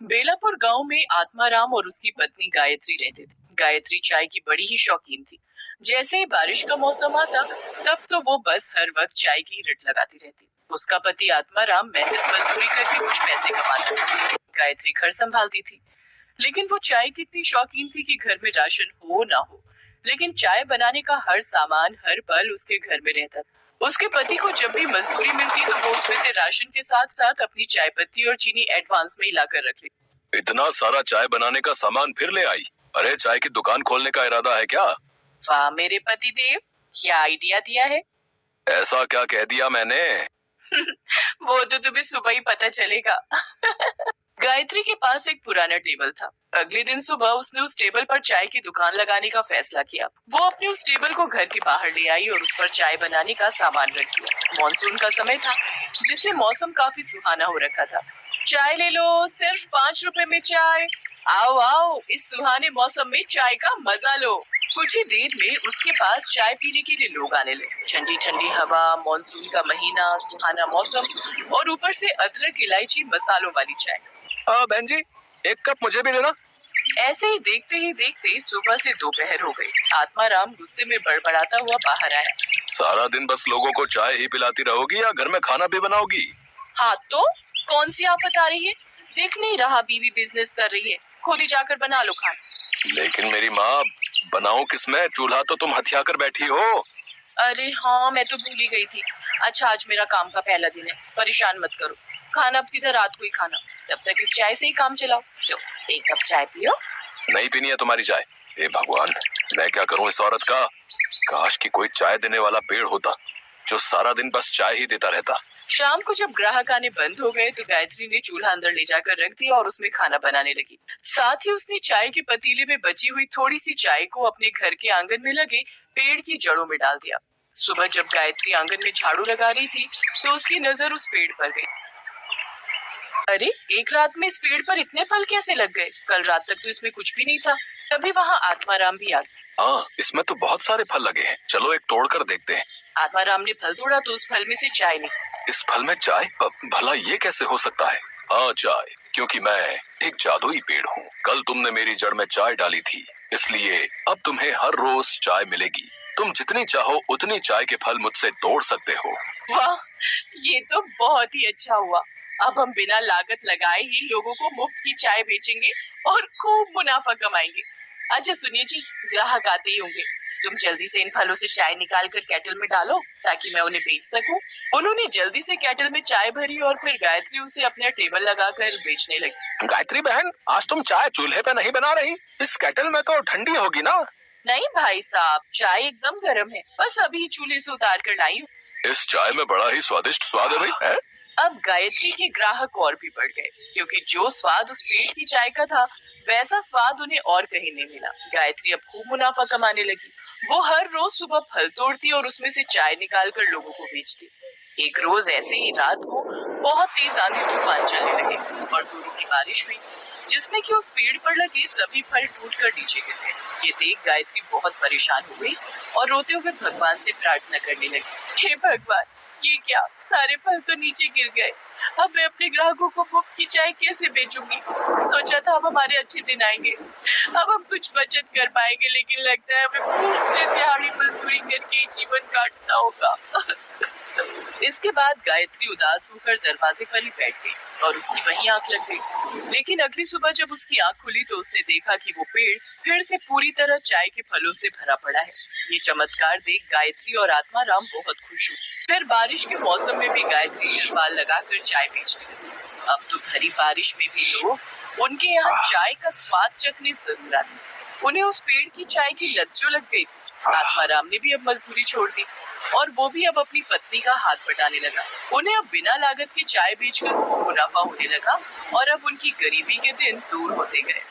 बेलापुर गांव में आत्माराम और उसकी पत्नी गायत्री रहते थे। गायत्री चाय की बड़ी ही शौकीन थी। जैसे ही बारिश का मौसम आता, तब तो वो बस हर वक्त चाय की रट लगाती रहती। उसका पति आत्माराम मेहनत मजदूरी करके कुछ पैसे कमाता था। गायत्री घर संभालती थी, लेकिन वो चाय की इतनी शौकीन थी कि घर में राशन हो ना हो, लेकिन चाय बनाने का हर सामान हर पल उसके घर में रहता था। उसके पति को जब भी मजदूरी मिलती तो वो उसमें से राशन के साथ साथ अपनी चाय पत्ती और चीनी एडवांस में ही लाकर रख लेती। इतना सारा चाय बनाने का सामान फिर ले आई? अरे चाय की दुकान खोलने का इरादा है क्या? वाह मेरे पति देव, क्या आइडिया दिया है। ऐसा क्या कह दिया मैंने? वो तो तुम्हें सुबह ही पता चलेगा। गायत्री के पास एक पुराना टेबल था। अगले दिन सुबह उसने उस टेबल पर चाय की दुकान लगाने का फैसला किया। वो अपने उस टेबल को घर के बाहर ले आई और उस पर चाय बनाने का सामान रख दिया। मानसून का समय था, जिससे मौसम काफी सुहाना हो रखा था। चाय ले लो, सिर्फ 5 रुपए में चाय। आओ आओ, इस सुहाने मौसम में चाय का मजा लो। कुछ ही देर में उसके पास चाय पीने के लिए लोग आने लगे। ठंडी ठंडी हवा, मानसून का महीना, सुहाना मौसम और ऊपर से अदरक, इलायची, मसालों वाली चाय। बहन जी, एक कप मुझे भी देना। ऐसे ही देखते सुबह से दोपहर हो गई। आत्माराम गुस्से में बड़बड़ाता हुआ बाहर आया। सारा दिन बस लोगों को चाय ही पिलाती रहोगी या घर में खाना भी बनाओगी? हाँ तो कौन सी आफत आ रही है? देख नहीं रहा बीवी बिजनेस कर रही है, खुद ही जाकर बना लो खाना। लेकिन मेरी माँ, बनाऊं किसमें? चूल्हा तो तुम हथिया कर बैठी हो। अरे हाँ, मैं तो भूल ही गई थी। अच्छा, आज मेरा काम का पहला दिन है, परेशान मत करो। खाना अब सीधा रात को ही खाना, तब तक इस चाय से ही काम चलाओ। लो, एक कप चाय पियो। नहीं पीनी है तुम्हारी चाय। हे भगवान, मैं क्या करूं इस औरत का। काश कि कोई चाय देने वाला पेड़ होता जो सारा दिन बस चाय ही देता रहता। शाम को जब ग्राहक आने बंद हो गए तो गायत्री ने चूल्हा अंदर ले जाकर रख दिया और उसमें खाना बनाने लगी। साथ ही उसने चाय के पतीले में बची हुई थोड़ी सी चाय को अपने घर के आंगन में लगे पेड़ की जड़ों में डाल दिया। सुबह जब गायत्री आंगन में झाड़ू लगा रही थी तो उसकी नजर उस पेड़ पर गई। अरे, एक रात में इस पेड़ पर इतने फल कैसे लग गए? कल रात तक तो इसमें कुछ भी नहीं था। तभी वहाँ आत्माराम भी आ गया। हाँ, इसमें तो बहुत सारे फल लगे हैं, चलो एक तोड़ कर देखते हैं। आत्माराम ने फल तोड़ा तो उस फल में से चाय निकली। इस फल में चाय? भला ये कैसे हो सकता है? हाँ चाय, क्योंकि मैं एक जादुई पेड़ हूँ। कल तुमने मेरी जड़ में चाय डाली थी, इसलिए अब तुम्हें हर रोज चाय मिलेगी। तुम जितनी चाहो उतनी चाय के फल मुझसे तोड़ सकते हो। वाह, ये तो बहुत ही अच्छा हुआ। अब हम बिना लागत लगाए ही लोगों को मुफ्त की चाय बेचेंगे और खूब मुनाफा कमाएंगे। अच्छा सुनिए जी, ग्राहक आते ही होंगे। तुम जल्दी से इन फलों से चाय निकाल कर केटल में डालो ताकि मैं उन्हें बेच सकूं। उन्होंने जल्दी से केटल में चाय भरी और फिर गायत्री उसे अपना टेबल लगाकर बेचने लगी। गायत्री बहन, आज तुम चाय चूल्हे पे नहीं बना रही? इस केटल में तो ठंडी होगी ना? नहीं भाई साहब, चाय एकदम गर्म है, बस अभी चूल्हे से उतार कर लाई हूँ। इस चाय में बड़ा ही स्वादिष्ट स्वाद है भाई, है? अब गायत्री के ग्राहक और भी बढ़ गए, क्योंकि जो स्वाद उस पेड़ की चाय का था वैसा स्वाद उन्हें और कहीं नहीं मिला। गायत्री अब खूब मुनाफा कमाने लगी। वो हर रोज सुबह फल तोड़ती और उसमें से चाय निकालकर लोगों को बेचती। एक रोज ऐसे ही रात को बहुत तेज आंधी तूफान चलने लगे और जोरों की बारिश हुई, जिसमें कि उस पेड़ पर लगे सभी फल टूटकर नीचे गिर गए। ये देख गायत्री बहुत परेशान हो गई और रोते हुए भगवान से प्रार्थना करने लगी। हे भगवान, ये क्या, सारे फल तो नीचे गिर गए। अब मैं अपने ग्राहकों को मुफ्त की चाय कैसे बेचूंगी? सोचा था अब हमारे अच्छे दिन आएंगे, अब हम कुछ बचत कर पाएंगे, लेकिन लगता है हमें फिर से दिहाड़ी मजदूरी करके जीवन काटना होगा। इसके बाद गायत्री उदास होकर दरवाजे पर ही बैठ गई और उसकी वहीं आंख लग गई। लेकिन अगली सुबह जब उसकी आंख खुली तो उसने देखा कि वो पेड़ फिर से पूरी तरह चाय के फलों से भरा पड़ा है। ये चमत्कार देख गायत्री और आत्माराम बहुत खुश हुए। फिर बारिश के मौसम में भी गायत्री तिरपाल लगाकर चाय बेचने लगी। अब तो भरी बारिश में भी लोग उनके यहाँ चाय का स्वाद चखने जरूर आते। उन्हें उस पेड़ की चाय की लत जो लग गई। आत्माराम ने भी अब मजदूरी छोड़ दी और वो भी अब अपनी पत्नी का हाथ बटाने लगा। उन्हें अब बिना लागत की चाय बेचकर खूब मुनाफा होने लगा और अब उनकी गरीबी के दिन दूर होते गए।